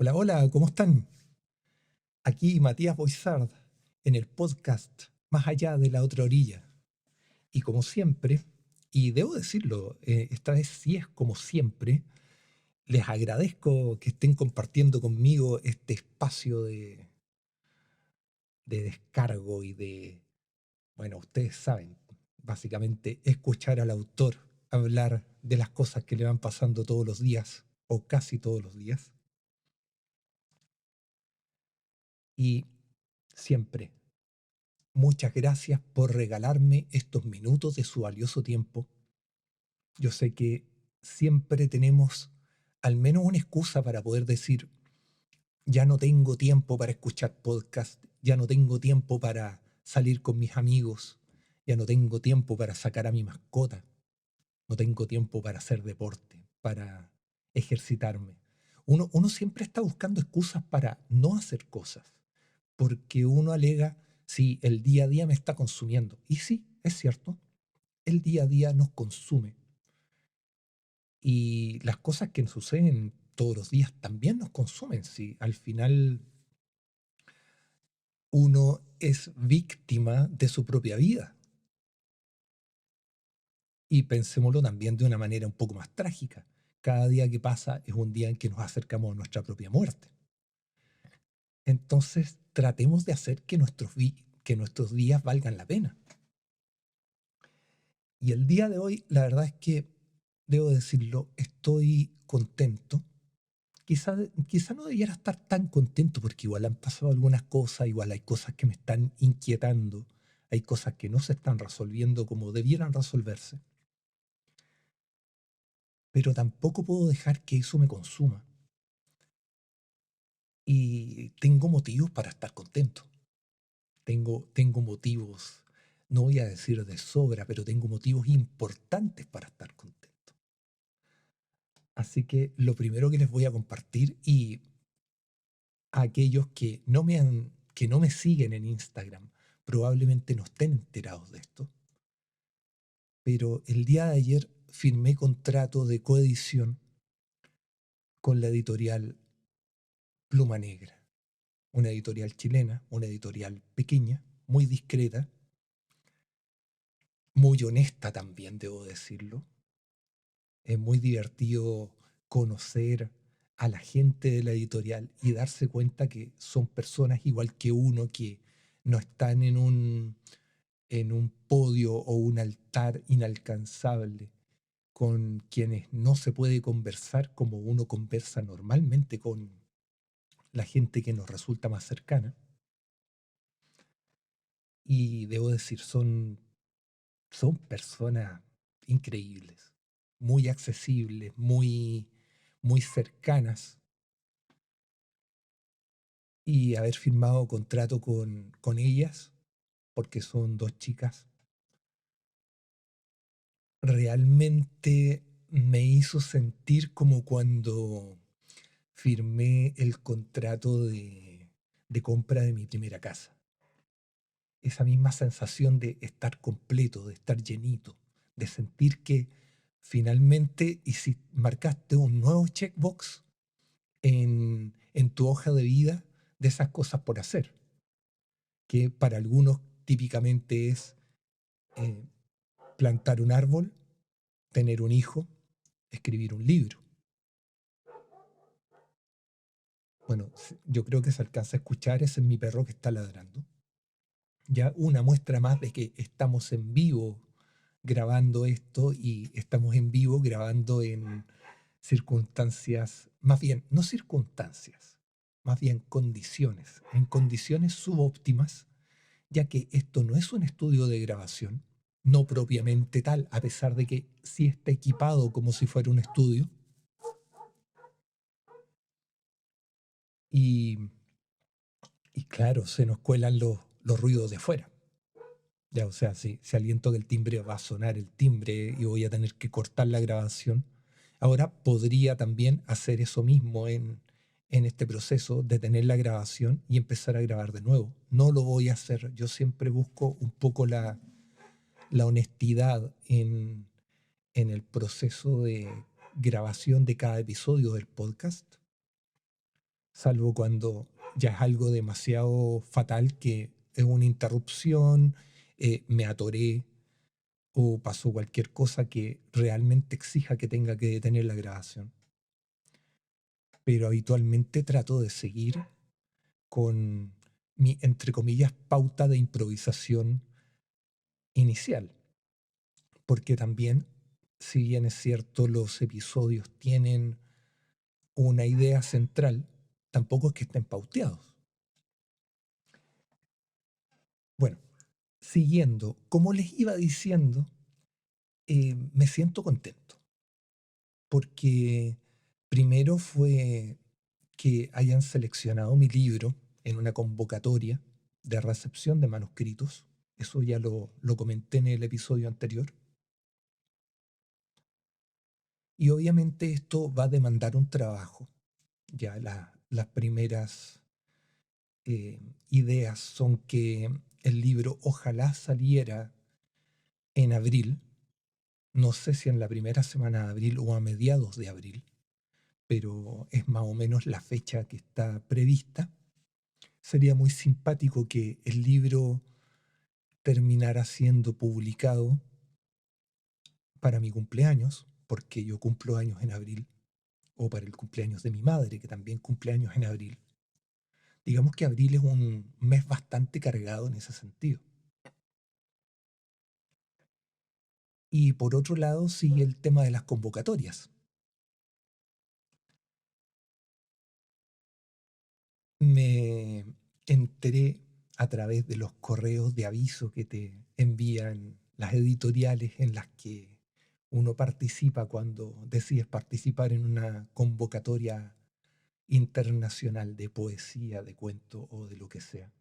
Hola, hola, ¿cómo están? Aquí Matías Boizard en el podcast Más allá de la otra orilla. Y como siempre, y debo decirlo, esta vez sí es como siempre, les agradezco que estén compartiendo conmigo este espacio de descargo y de, bueno, ustedes saben, básicamente escuchar al autor hablar de las cosas que le van pasando todos los días o casi todos los días. Y siempre muchas gracias por regalarme estos minutos de su valioso tiempo. Yo sé que siempre tenemos al menos una excusa para poder decir, ya no tengo tiempo para escuchar podcast, ya no tengo tiempo para salir con mis amigos, ya no tengo tiempo para sacar a mi mascota, no tengo tiempo para hacer deporte, para ejercitarme. Uno siempre está buscando excusas para no hacer cosas, porque uno alega, sí, el día a día me está consumiendo. Y sí, es cierto, el día a día nos consume. Y las cosas que nos suceden todos los días también nos consumen. Sí, al final uno es víctima de su propia vida. Y pensémoslo también de una manera un poco más trágica. Cada día que pasa es un día en que nos acercamos a nuestra propia muerte. Entonces, tratemos de hacer que que nuestros días valgan la pena. Y el día de hoy, la verdad es que, debo decirlo, estoy contento. Quizá no debiera estar tan contento porque igual han pasado algunas cosas, igual hay cosas que me están inquietando, hay cosas que no se están resolviendo como debieran resolverse, pero tampoco puedo dejar que eso me consuma. Y tengo motivos para estar contento. Tengo motivos, no voy a decir de sobra, pero tengo motivos importantes para estar contento. Así que lo primero que les voy a compartir, y a aquellos que no me siguen en Instagram, probablemente no estén enterados de esto, pero el día de ayer firmé contrato de coedición con la editorial Pluma Negra, una editorial chilena, una editorial pequeña, muy discreta, muy honesta también, debo decirlo. Es muy divertido conocer a la gente de la editorial y darse cuenta que son personas igual que uno, que no están en un podio o un altar inalcanzable con quienes no se puede conversar como uno conversa normalmente con la gente que nos resulta más cercana. Y debo decir, son personas increíbles, muy accesibles, muy cercanas. Y haber firmado contrato con ellas, porque son dos chicas, realmente me hizo sentir como cuando firmé el contrato de compra de mi primera casa. Esa misma sensación de estar completo, de estar llenito, de sentir que finalmente y si marcaste un nuevo checkbox en tu hoja de vida de esas cosas por hacer, que para algunos típicamente es eh, plantar un árbol, tener un hijo, escribir un libro. Bueno, yo creo que se alcanza a escuchar, ese es mi perro que está ladrando. Ya una muestra más de que estamos en vivo grabando esto y estamos en vivo grabando en circunstancias, más bien, no circunstancias, más bien condiciones, en condiciones subóptimas, ya que esto no es un estudio de grabación, no propiamente tal, a pesar de que sí está equipado como si fuera un estudio. Y, y claro, se nos cuelan los ruidos de afuera. Ya, o sea, si aliento que el timbre va a sonar el timbre y voy a tener que cortar la grabación. Ahora podría también hacer eso mismo en este proceso, detener la grabación y empezar a grabar de nuevo. No lo voy a hacer. Yo siempre busco un poco la honestidad en el proceso de grabación de cada episodio del podcast. salvo cuando ya es algo demasiado fatal que es una interrupción, me atoré o pasó cualquier cosa que realmente exija que tenga que detener la grabación. Pero habitualmente trato de seguir con mi, entre comillas, pauta de improvisación inicial, porque también, si bien es cierto, los episodios tienen una idea central, tampoco es que estén pauteados. Bueno, siguiendo, como les iba diciendo, me siento contento, porque primero fue que hayan seleccionado mi libro en una convocatoria de recepción de manuscritos. Eso ya lo comenté en el episodio anterior. Y obviamente esto va a demandar un trabajo. Ya las primeras eh, ideas son que el libro ojalá saliera en abril. No sé si en la primera semana de abril o a mediados de abril, pero es más o menos la fecha que está prevista. Sería muy simpático que el libro terminara siendo publicado para mi cumpleaños, porque yo cumplo años en abril, o para el cumpleaños de mi madre, que también cumple años en abril. Digamos que abril es un mes bastante cargado en ese sentido. Y por otro lado sigue el tema de las convocatorias. Me enteré a través de los correos de aviso que te envían las editoriales en las que uno participa cuando decides participar en una convocatoria internacional de poesía, de cuento o de lo que sea,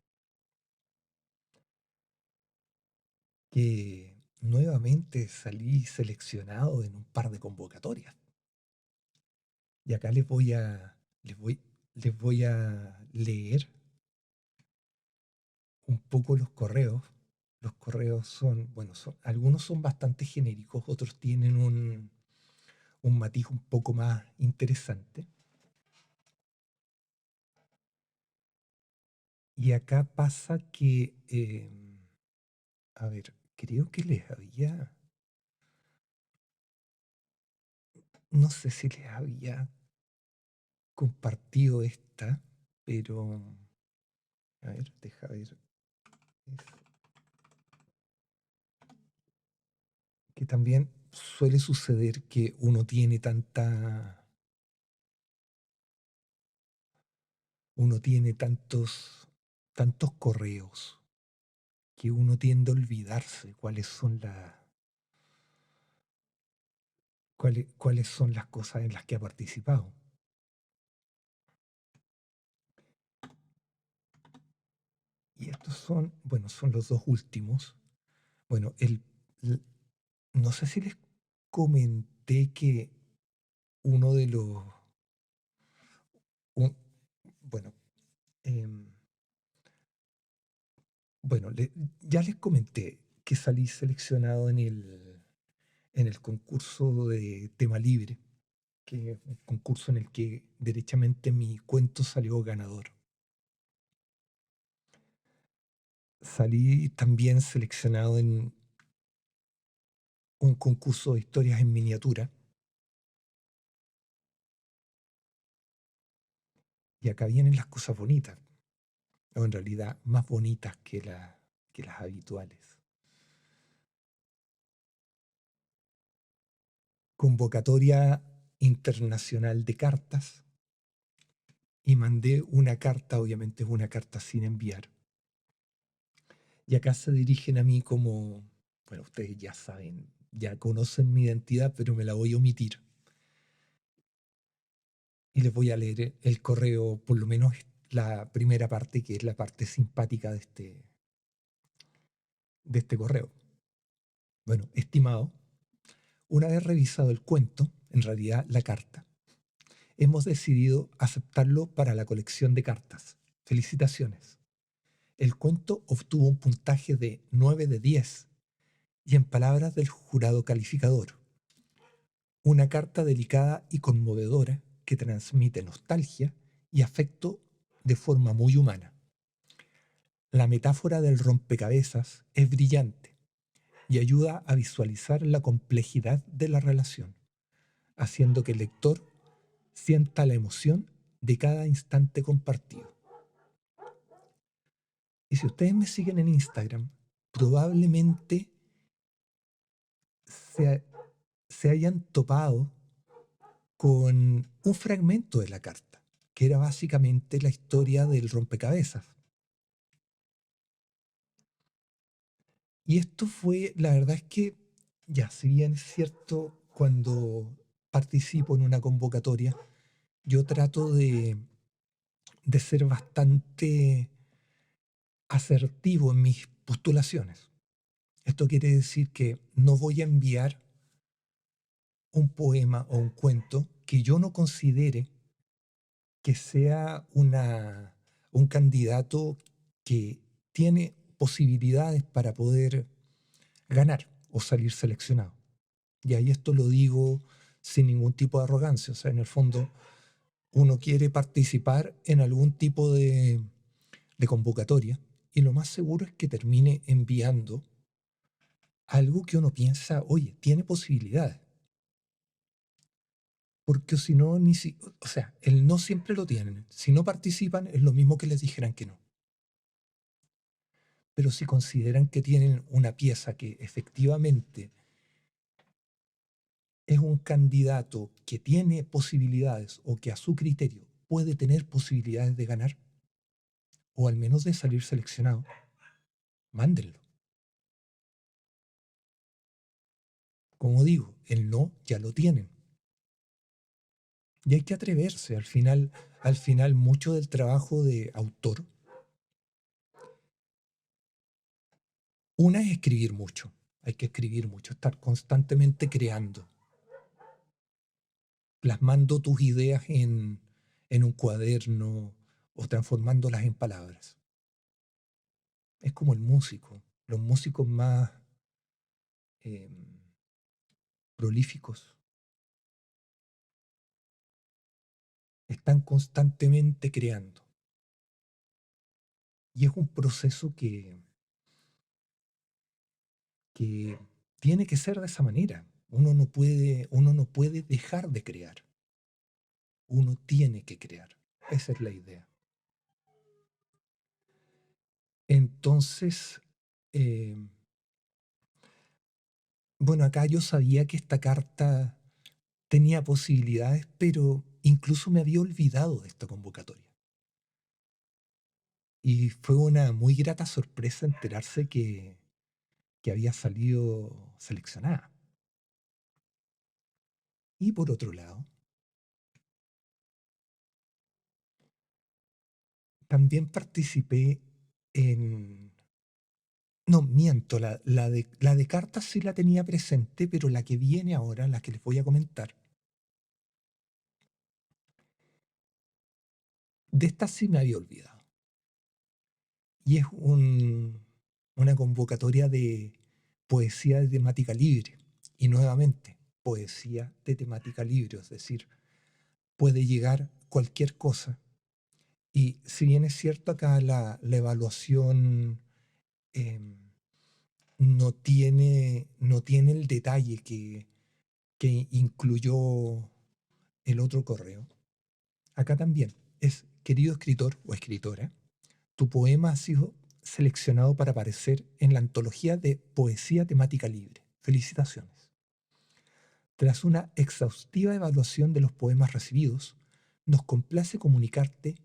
que nuevamente salí seleccionado en un par de convocatorias. Y acá les voy a leer un poco los correos. Los correos son, bueno, algunos son bastante genéricos, otros tienen un matiz un poco más interesante. Y acá pasa que, a ver, creo que les había, no sé si les había compartido esta, pero, a ver, deja ver. Que también suele suceder que uno tiene tantos correos que uno tiende a olvidarse cuáles son las cosas en las que ha participado. Y estos son, bueno, son los dos últimos. Bueno, l- no sé si les comenté que uno de los, un- bueno, em, bueno, ya les comenté que salí seleccionado en el concurso de tema libre, que es un concurso en el que derechamente mi cuento salió ganador. Salí también seleccionado en un concurso de historias en miniatura. Y acá vienen las cosas bonitas, o en realidad más bonitas que las habituales. Convocatoria internacional de cartas, y mandé una carta, obviamente es una carta sin enviar. Y acá se dirigen a mí como, bueno, ustedes ya saben, ya conocen mi identidad, pero me la voy a omitir. Y les voy a leer el correo, por lo menos la primera parte, que es la parte simpática de este correo. Bueno, estimado, una vez revisado el cuento, en realidad la carta, hemos decidido aceptarlo para la colección de cartas. Felicitaciones. El cuento obtuvo un puntaje de 9 de 10 y en palabras del jurado calificador, una carta delicada y conmovedora que transmite nostalgia y afecto de forma muy humana. La metáfora del rompecabezas es brillante y ayuda a visualizar la complejidad de la relación, haciendo que el lector sienta la emoción de cada instante compartido. Y si ustedes me siguen en Instagram, probablemente se, se hayan topado con un fragmento de la carta, que era básicamente la historia del rompecabezas. Y esto fue, la verdad es que, ya, si bien es cierto, cuando participo en una convocatoria, yo trato de ser bastante asertivo en mis postulaciones. Esto quiere decir que no voy a enviar un poema o un cuento que yo no considere que sea un candidato que tiene posibilidades para poder ganar o salir seleccionado. Y ahí esto lo digo sin ningún tipo de arrogancia. O sea, en el fondo, uno quiere participar en algún tipo de convocatoria y lo más seguro es que termine enviando algo que uno piensa, oye, tiene posibilidades. Porque si no, o sea, el no siempre lo tienen. Si no participan, es lo mismo que les dijeran que no. Pero si consideran que tienen una pieza que efectivamente es un candidato que tiene posibilidades o que a su criterio puede tener posibilidades de ganar, o al menos de salir seleccionado, mándenlo. Como digo, el no ya lo tienen. Y hay que atreverse. Al final mucho del trabajo de autor, una es escribir mucho. Hay que escribir mucho, estar constantemente creando, plasmando tus ideas en un cuaderno o transformándolas en palabras. Es como el músico. Los músicos más eh, prolíficos están constantemente creando. Y es un proceso que tiene que ser de esa manera. Uno no puede dejar de crear. Uno tiene que crear. Esa es la idea. Entonces, eh, bueno, acá yo sabía que esta carta tenía posibilidades, pero incluso me había olvidado de esta convocatoria. Y fue una muy grata sorpresa enterarse que había salido seleccionada. Y por otro lado, también participé en... No, miento, la de cartas sí la tenía presente, pero la que viene ahora, la que les voy a comentar, de esta sí me había olvidado. Y es una convocatoria de poesía de temática libre. Y nuevamente, poesía de temática libre, es decir, puede llegar cualquier cosa. Y si bien es cierto acá la evaluación em, no tiene el detalle que incluyó el otro correo, acá también es, querido escritor o escritora, tu poema ha sido seleccionado para aparecer en la antología de poesía temática libre. Felicitaciones. Tras una exhaustiva evaluación de los poemas recibidos, nos complace comunicarte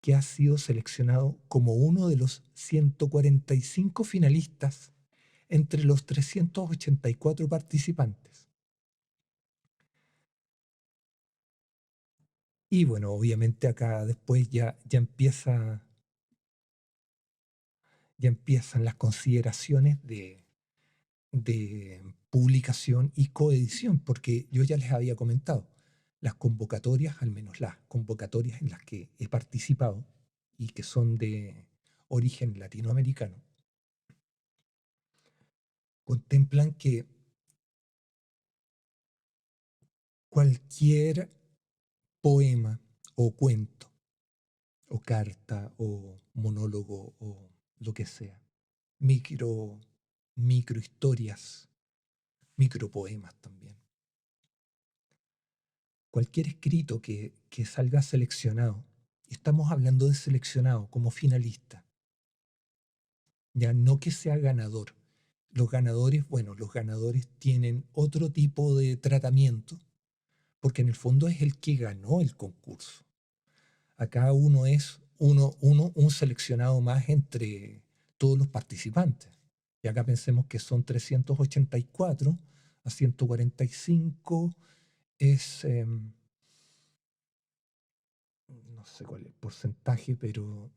que has sido seleccionado como uno de los 145 finalistas entre los 384 participantes. Y bueno, obviamente acá después ya empiezan las consideraciones de publicación y coedición, porque yo ya les había comentado, las convocatorias, al menos las convocatorias en las que he participado y que son de origen latinoamericano, contemplan que cualquier poema o cuento o carta, o monólogo, o lo que sea. Micro, microhistorias, micropoemas también. Cualquier escrito que salga seleccionado, y estamos hablando de seleccionado como finalista, ya no que sea ganador. Los ganadores, bueno, los ganadores tienen otro tipo de tratamiento, porque en el fondo es el que ganó el concurso. Acá uno es un seleccionado más entre todos los participantes. Y acá pensemos que son 384 a 145 es, no sé cuál es el porcentaje, pero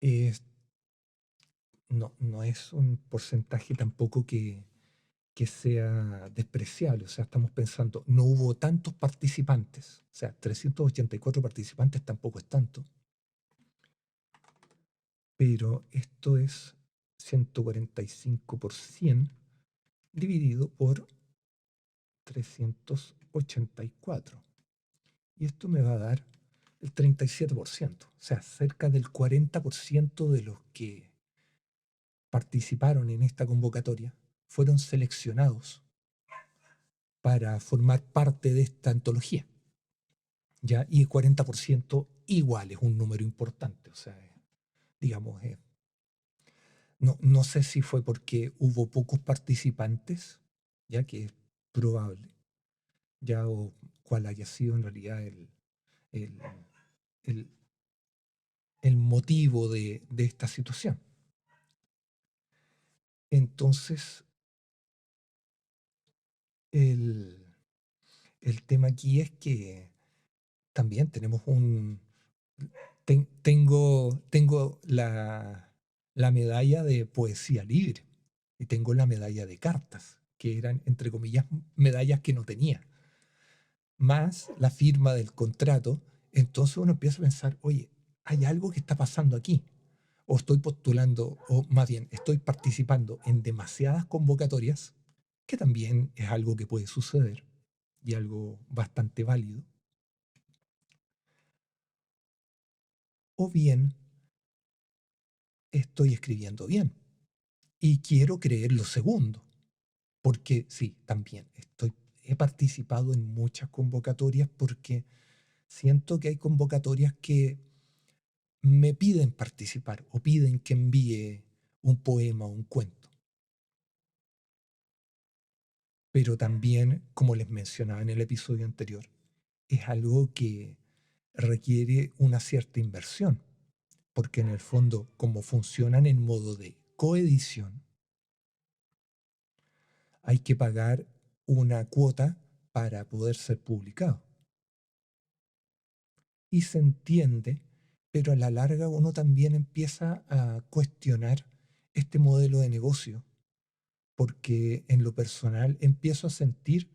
es, no es un porcentaje tampoco que sea despreciable. O sea, estamos pensando, no hubo tantos participantes. O sea, 384 participantes tampoco es tanto. Pero esto es 145 por 100 dividido por 384. Y esto me va a dar el 37%. O sea, cerca del 40% de los que participaron en esta convocatoria fueron seleccionados para formar parte de esta antología. ¿Ya? Y el 40% igual es un número importante. O sea, digamos, no sé si fue porque hubo pocos participantes, ya que es probable, ya o cuál haya sido en realidad el, el- el motivo de esta situación. Entonces, el, el tema aquí es que también tenemos tengo la medalla de poesía libre y tengo la medalla de cartas, que eran, entre comillas, medallas que no tenía, más la firma del contrato. Entonces uno empieza a pensar, oye, hay algo que está pasando aquí, o estoy postulando, o más bien, estoy participando en demasiadas convocatorias, que también es algo que puede suceder y algo bastante válido, o bien estoy escribiendo bien y quiero creer lo segundo, porque sí, también he participado en muchas convocatorias porque siento que hay convocatorias que me piden participar o piden que envíe un poema o un cuento. Pero también, como les mencionaba en el episodio anterior, es algo que requiere una cierta inversión, porque en el fondo, como funcionan en modo de coedición, hay que pagar una cuota para poder ser publicado. Y se entiende, pero a la larga uno también empieza a cuestionar este modelo de negocio, porque en lo personal empiezo a sentir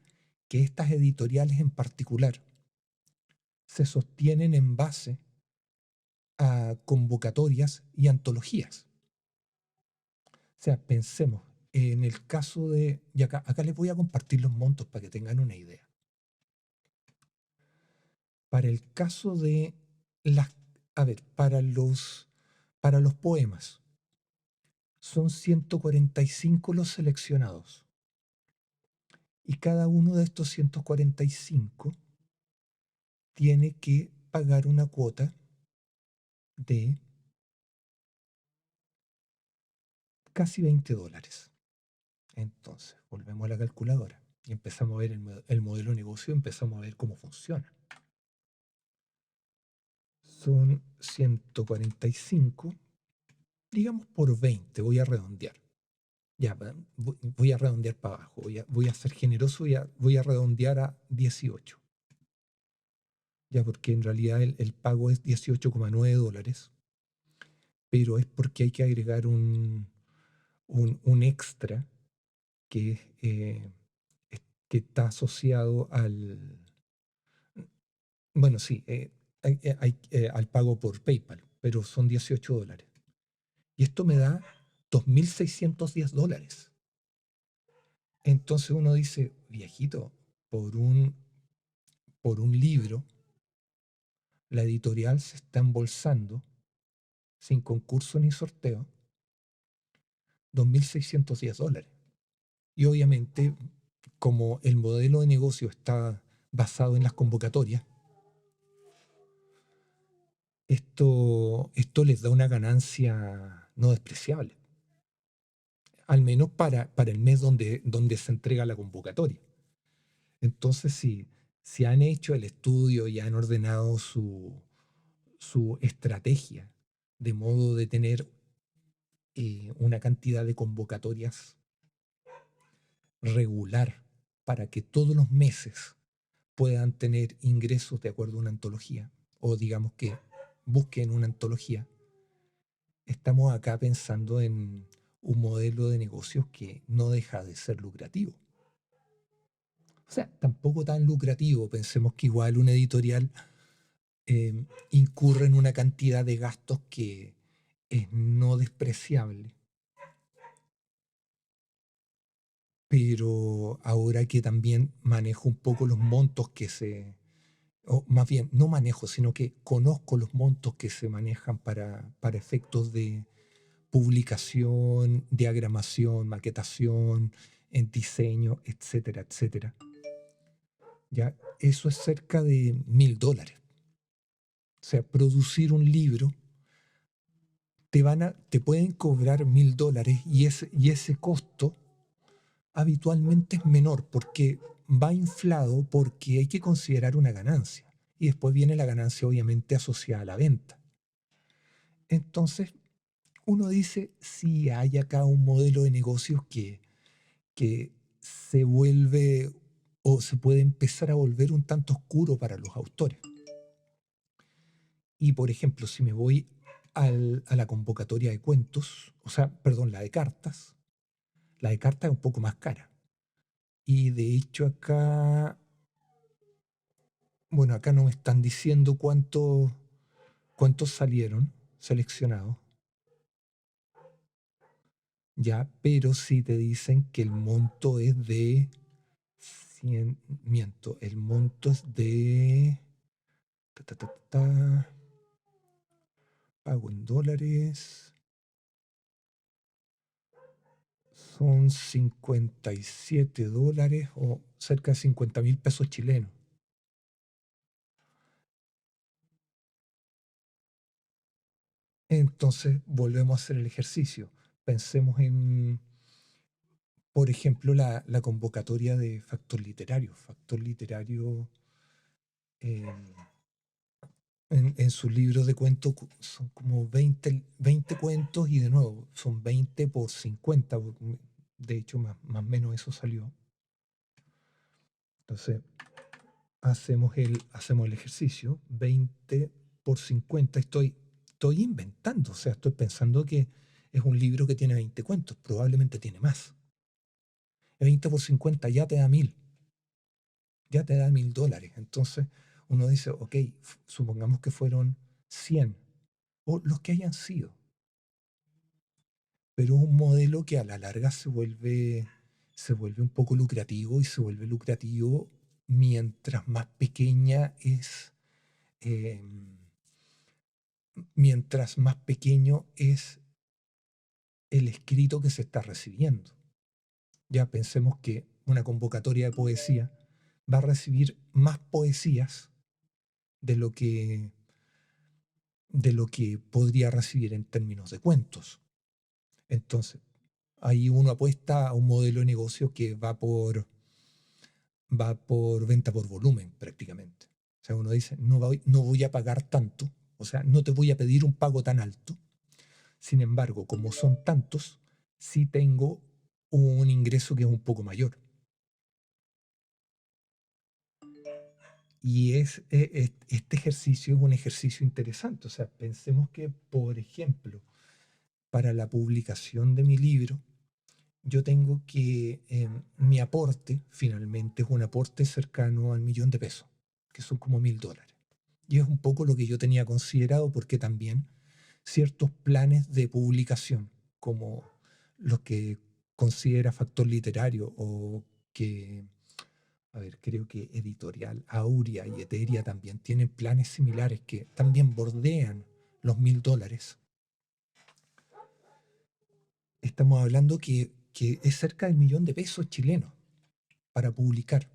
que estas editoriales en particular se sostienen en base a convocatorias y antologías. O sea, pensemos, en el caso de, y acá les voy a compartir los montos para que tengan una idea. Para el caso de las, a ver, para los poemas, son 145 los seleccionados. Y cada uno de estos 145 tiene que pagar una cuota de casi $20. Entonces, volvemos a la calculadora y empezamos a ver el modelo de negocio, empezamos a ver cómo funciona. Son 145, digamos por 20, voy a redondear. Ya, voy a redondear para abajo, voy a ser generoso y voy a redondear a 18. Ya, porque en realidad el pago es $18,9, pero es porque hay que agregar un extra que, está asociado bueno, sí, al pago por PayPal, pero son $18. Y esto me da $2,610. Entonces uno dice, viejito, por un libro, la editorial se está embolsando, sin concurso ni sorteo, $2.610. Y obviamente, como el modelo de negocio está basado en las convocatorias, esto les da una ganancia no despreciable, al menos para el mes donde se entrega la convocatoria. Entonces, si han hecho el estudio y han ordenado su estrategia de modo de tener una cantidad de convocatorias regular para que todos los meses puedan tener ingresos de acuerdo a una antología, o digamos que busquen una antología, estamos acá pensando en un modelo de negocios que no deja de ser lucrativo. O sea, tampoco tan lucrativo. Pensemos que igual una editorial incurre en una cantidad de gastos que es no despreciable. Pero ahora que también manejo un poco los montos o más bien, no manejo, sino que conozco los montos que se manejan para efectos de publicación, diagramación, maquetación, en diseño, etcétera, etcétera. Ya, eso es cerca de $1.000. O sea, producir un libro te pueden cobrar $1.000 y ese costo habitualmente es menor porque va inflado porque hay que considerar una ganancia. Y después viene la ganancia obviamente asociada a la venta. Entonces, uno dice, si hay acá un modelo de negocios que se vuelve o se puede empezar a volver un tanto oscuro para los autores. Y por ejemplo, si me voy a la convocatoria de cuentos, o sea, perdón, la de cartas es un poco más cara. Y de hecho acá, bueno, acá no me están diciendo cuántos salieron seleccionados, ya, pero sí te dicen que el monto es de 100, miento, el monto es de ta, ta, ta, ta, pago en dólares, son $57 o cerca de 50.000 pesos chilenos. Entonces volvemos a hacer el ejercicio. Pensemos en, por ejemplo, la convocatoria de Factor Literario. Factor Literario eh, en sus libros de cuentos son como 20 cuentos y de nuevo son 20 por 50. De hecho, más o menos eso salió. Entonces, hacemos el ejercicio, 20 por 50. Estoy inventando, o sea, estoy pensando que es un libro que tiene 20 cuentos, probablemente tiene más. 20 por 50 ya te da 1.000, ya te da $1.000. Entonces uno dice, ok, supongamos que fueron 100 o los que hayan sido, pero es un modelo que a la larga se vuelve un poco lucrativo y se vuelve lucrativo mientras más pequeña eh, mientras más pequeño es el escrito que se está recibiendo. Ya pensemos que una convocatoria de poesía va a recibir más poesías de lo que, de lo que podría recibir en términos de cuentos. Entonces, ahí uno apuesta a un modelo de negocio que va por venta por volumen prácticamente. O sea, uno dice, no voy a pagar tanto, o sea, no te voy a pedir un pago tan alto. Sin embargo, como son tantos, sí tengo un ingreso que es un poco mayor. Y este ejercicio es un ejercicio interesante. O sea, pensemos que, por ejemplo, para la publicación de mi libro, yo tengo que, mi aporte finalmente es un aporte cercano al $1.000.000, que son como $1.000. Y es un poco lo que yo tenía considerado porque también ciertos planes de publicación, como los que considera Factor Literario o que A ver, creo que Editorial Aurea y Eteria también tienen planes similares que también bordean los $1000. Estamos hablando que es cerca del $1.000.000 chilenos para publicar.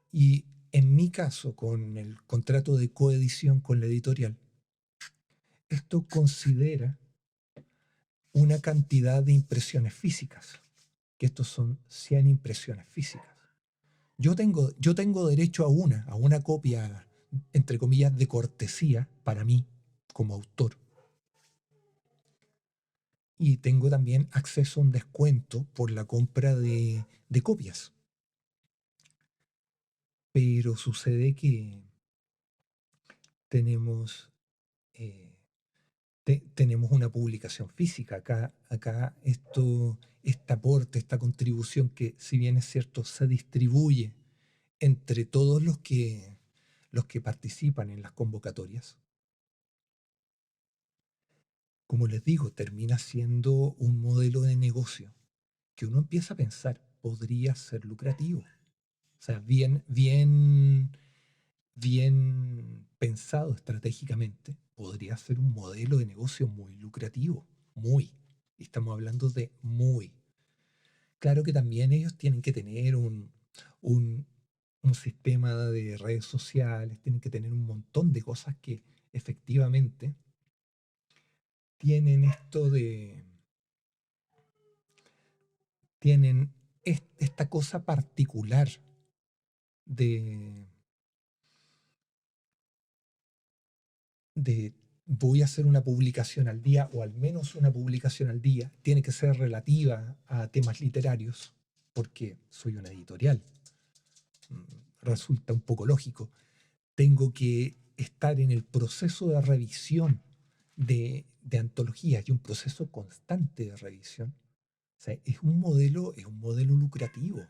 Y en mi caso, con el contrato de coedición con la editorial, esto considera una cantidad de impresiones físicas, que estos son 100 impresiones físicas. Yo tengo derecho a una copia, entre comillas, de cortesía para mí como autor. Y tengo también acceso a un descuento por la compra de copias. Pero sucede que tenemos, eh, tenemos una publicación física. Acá este aporte, esta contribución que, si bien es cierto, se distribuye entre todos los que participan en las convocatorias, como les digo, termina siendo un modelo de negocio que uno empieza a pensar, podría ser lucrativo. O sea, bien pensado estratégicamente, podría ser un modelo de negocio muy lucrativo, muy. Y estamos hablando de muy. Claro que también ellos tienen que tener un, un sistema de redes sociales, tienen que tener un montón de cosas que efectivamente tienen esto de, tienen esta cosa particular de, de voy a hacer una publicación al día, o al menos una publicación al día, tiene que ser relativa a temas literarios, porque soy una editorial. Resulta un poco lógico. Tengo que estar en el proceso de revisión de antologías y un proceso constante de revisión. O sea, es un modelo lucrativo.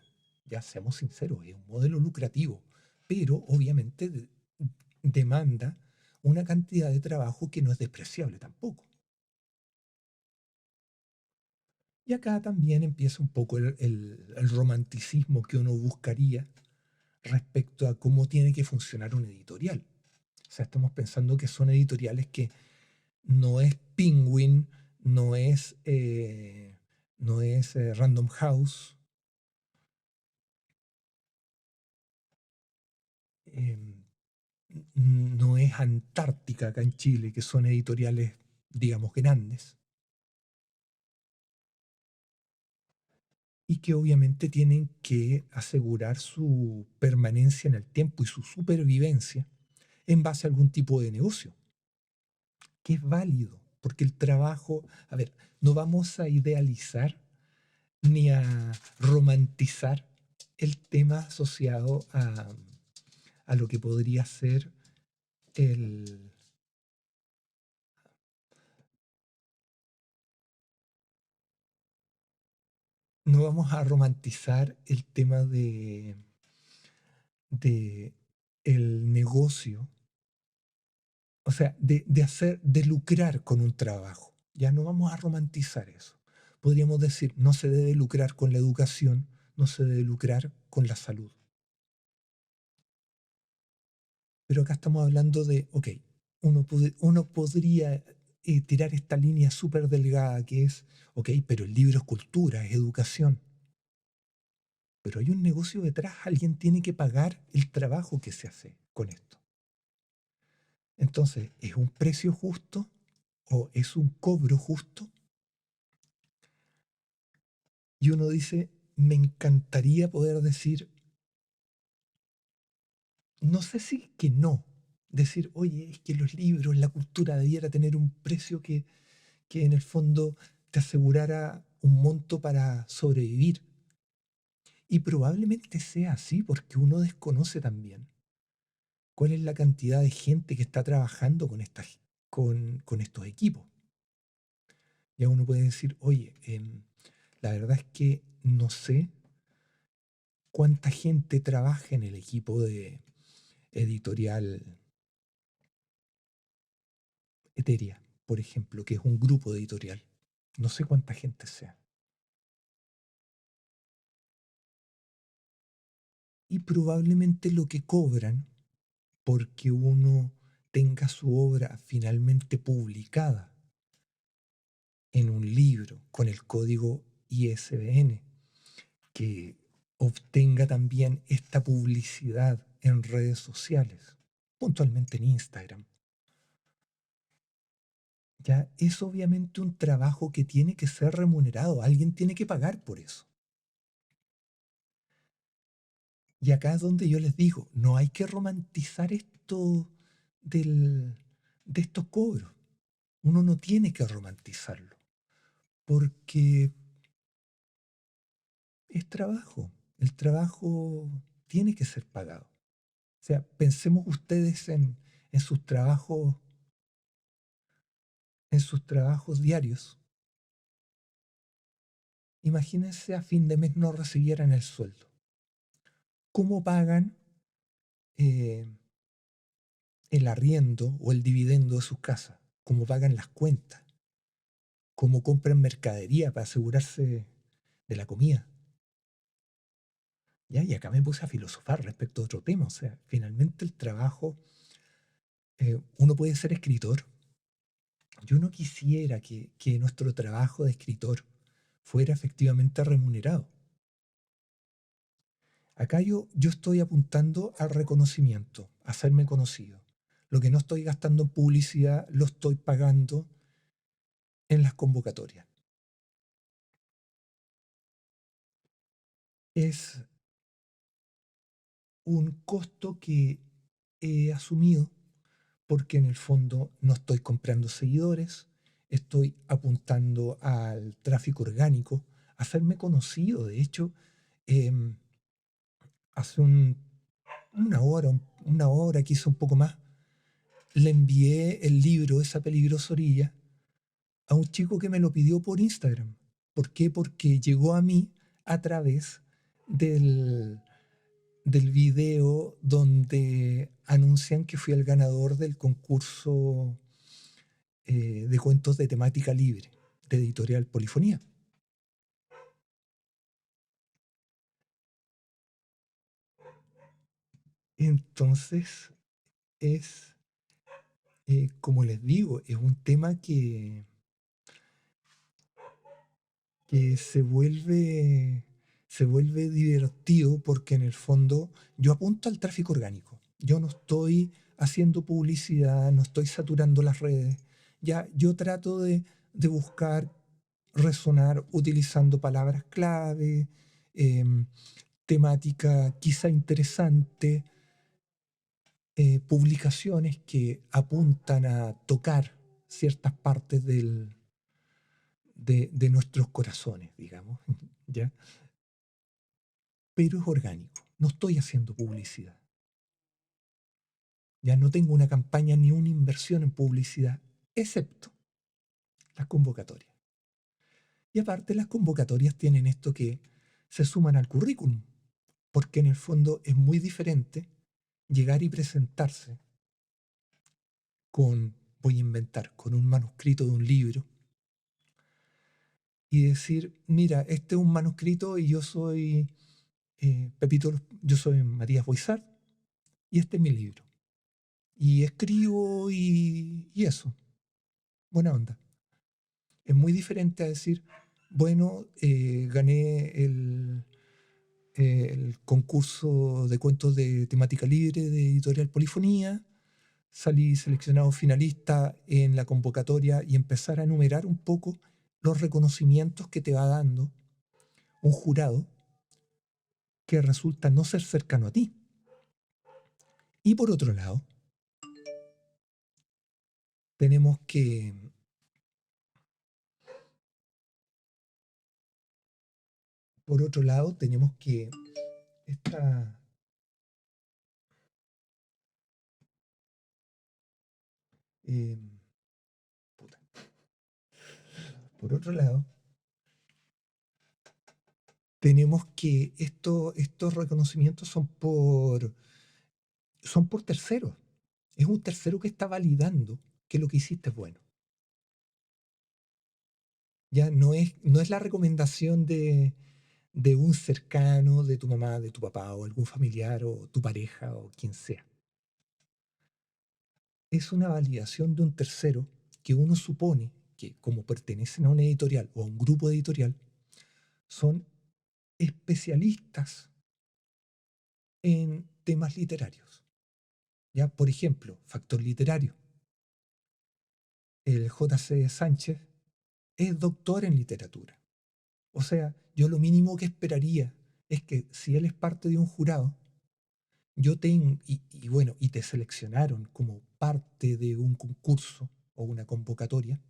Ya seamos sinceros, es un modelo lucrativo, pero obviamente demanda una cantidad de trabajo que no es despreciable tampoco. Y acá también empieza un poco el romanticismo que uno buscaría respecto a cómo tiene que funcionar una editorial. O sea, estamos pensando que son editoriales que no es Penguin, no es Random House, em, no es Antártica acá en Chile, que son editoriales, digamos, grandes, y que obviamente tienen que asegurar su permanencia en el tiempo y su supervivencia en base a algún tipo de negocio, que es válido, porque el trabajo, a ver, no vamos a idealizar ni a romantizar el tema asociado a lo que podría ser el... No vamos a romantizar el tema de el negocio, o sea, de lucrar con un trabajo. Ya no vamos a romantizar eso. Podríamos decir, no se debe lucrar con la educación, no se debe lucrar con la salud. Pero acá estamos hablando de, ok, uno podría tirar esta línea súper delgada que es, ok, pero el libro es cultura, es educación. Pero hay un negocio detrás, alguien tiene que pagar el trabajo que se hace con esto. Entonces, ¿es un precio justo o es un cobro justo? Y uno dice, me encantaría poder decir, no sé si que no, decir, oye, es que los libros, la cultura debiera tener un precio que en el fondo te asegurara un monto para sobrevivir. Y probablemente sea así porque uno desconoce también cuál es la cantidad de gente que está trabajando con estos equipos. Ya uno puede decir, oye, la verdad es que no sé cuánta gente trabaja en el equipo de editorial Eteria, por ejemplo, que es un grupo editorial. No sé cuánta gente sea. y probablemente lo que cobran porque uno tenga su obra finalmente publicada en un libro con el código ISBN, que obtenga también esta publicidad en redes sociales, puntualmente en Instagram. Ya es obviamente un trabajo que tiene que ser remunerado, alguien tiene que pagar por eso. Y acá es donde yo les digo, no hay que romantizar esto del, de estos cobros. Uno no tiene que romantizarlo, porque es trabajo. El trabajo tiene que ser pagado. O sea, pensemos ustedes en sus trabajos, en sus trabajos diarios. Imagínense a fin de mes no recibieran el sueldo. ¿Cómo pagan eh, el arriendo o el dividendo de sus casas? ¿Cómo pagan las cuentas? ¿Cómo compran mercadería para asegurarse de la comida? ¿Ya? Y acá me puse a filosofar respecto a otro tema. O sea, finalmente el trabajo, uno puede ser escritor. Yo no quisiera que nuestro trabajo de escritor fuera efectivamente remunerado. Acá yo estoy apuntando al reconocimiento, a hacerme conocido. Lo que no estoy gastando en publicidad lo estoy pagando en las convocatorias. Es un costo que he asumido porque en el fondo no estoy comprando seguidores, estoy apuntando al tráfico orgánico, a hacerme conocido. De hecho, em, hace una hora, quizá un poco más, le envié el libro Esa peligrosa orilla a un chico que me lo pidió por Instagram. ¿Por qué? Porque llegó a mí a través del, del video donde anuncian que fui el ganador del concurso de cuentos de temática libre de Editorial Polifonía. Entonces, es, como les digo, es un tema que se vuelve divertido porque en el fondo yo apunto al tráfico orgánico. Yo no estoy haciendo publicidad, no estoy saturando las redes. Ya yo trato de buscar resonar utilizando palabras clave, em, temática quizá interesante, publicaciones que apuntan a tocar ciertas partes de nuestros corazones, digamos, ¿ya? Pero es orgánico. No estoy haciendo publicidad. Ya no tengo una campaña ni una inversión en publicidad, excepto las convocatorias. Y aparte las convocatorias tienen esto que se suman al currículum, porque en el fondo es muy diferente llegar y presentarse con, voy a inventar, con un manuscrito de un libro y decir, mira, este es un manuscrito y yo soy Pepito, yo soy Matías Boizar y este es mi libro. Y escribo y eso, buena onda. Es muy diferente a decir, bueno, gané el concurso de cuentos de temática libre de Editorial Polifonía, salí seleccionado finalista en la convocatoria y empezar a enumerar un poco los reconocimientos que te va dando un jurado que resulta no ser cercano a ti. Y por otro lado, tenemos que, por otro lado, tenemos que esta, eh, puta. Por otro lado, tenemos que estos reconocimientos son por terceros. Es un tercero que está validando que lo que hiciste es bueno. Ya no es la recomendación de un cercano, de tu mamá, de tu papá o algún familiar o tu pareja o quien sea. Es una validación de un tercero que uno supone que, como pertenecen a una editorial o a un grupo editorial, son especialistas en temas literarios. ¿Ya? Por ejemplo, factor literario. El J.C. Sánchez es doctor en literatura. O sea, yo lo mínimo que esperaría es que si él es parte de un jurado, yo tengo, y bueno, y te seleccionaron como parte de un concurso o una convocatoria,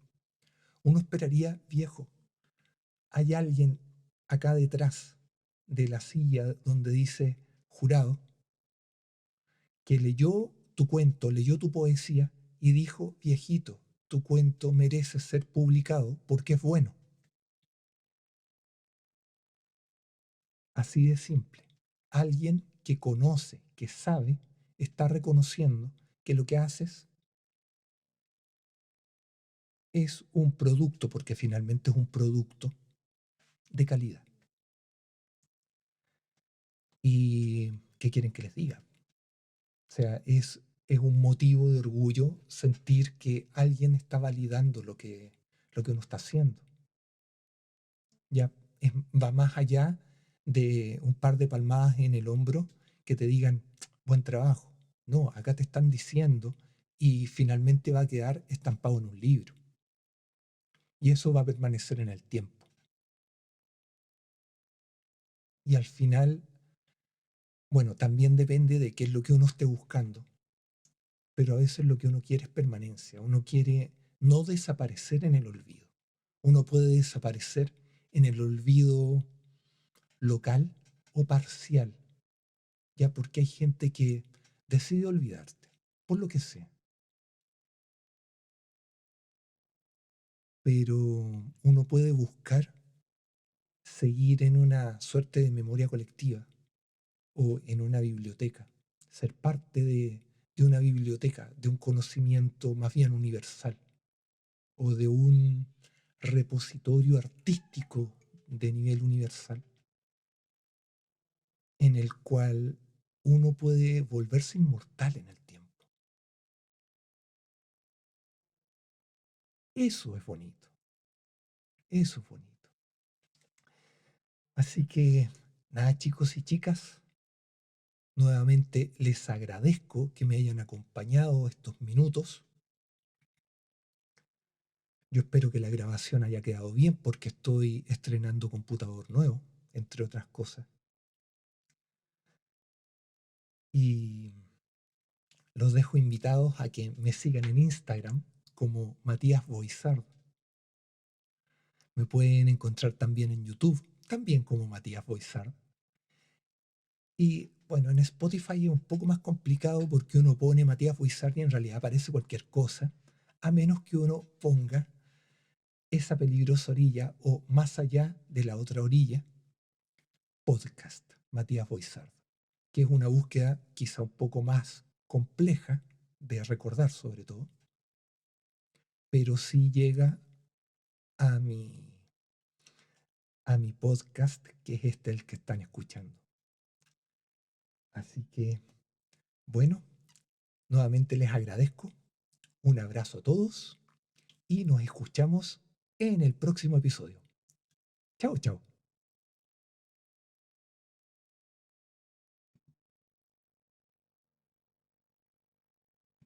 uno esperaría, viejo, hay alguien acá detrás de la silla donde dice jurado, que leyó tu cuento, leyó tu poesía y dijo, viejito, tu cuento merece ser publicado porque es bueno. Así de simple. Alguien que conoce, que sabe, está reconociendo que lo que haces es un producto, porque finalmente es un producto de calidad. ¿Y qué quieren que les diga? O sea, es un motivo de orgullo sentir que alguien está validando lo que uno está haciendo. Ya va más allá de un par de palmadas en el hombro que te digan, buen trabajo. No, acá te están diciendo y finalmente va a quedar estampado en un libro. Y eso va a permanecer en el tiempo. Y al final, bueno, también depende de qué es lo que uno esté buscando, pero a veces lo que uno quiere es permanencia. Uno quiere no desaparecer en el olvido. Uno puede desaparecer en el olvido local o parcial, ya porque hay gente que decide olvidarte, por lo que sea, pero uno puede buscar seguir en una suerte de memoria colectiva o en una biblioteca, ser parte de una biblioteca, de un conocimiento más bien universal o de un repositorio artístico de nivel universal en el cual uno puede volverse inmortal en el tiempo. Eso es bonito, eso es bonito. Así que, nada, chicos y chicas, nuevamente les agradezco que me hayan acompañado estos minutos. Yo espero que la grabación haya quedado bien porque estoy estrenando computador nuevo, entre otras cosas. Y los dejo invitados a que me sigan en Instagram como Matías Boizard. Me pueden encontrar también en YouTube, también como Matías Boizard. Y bueno, en Spotify es un poco más complicado porque uno pone Matías Boizard y en realidad aparece cualquier cosa, a menos que uno ponga esa peligrosa orilla o más allá de la otra orilla, podcast, Matías Boizard, que es una búsqueda quizá un poco más compleja de recordar sobre todo, pero sí llega a a mi podcast, que es este el que están escuchando. Así que, bueno, nuevamente les agradezco. Un abrazo a todos y nos escuchamos en el próximo episodio. Chao, chao.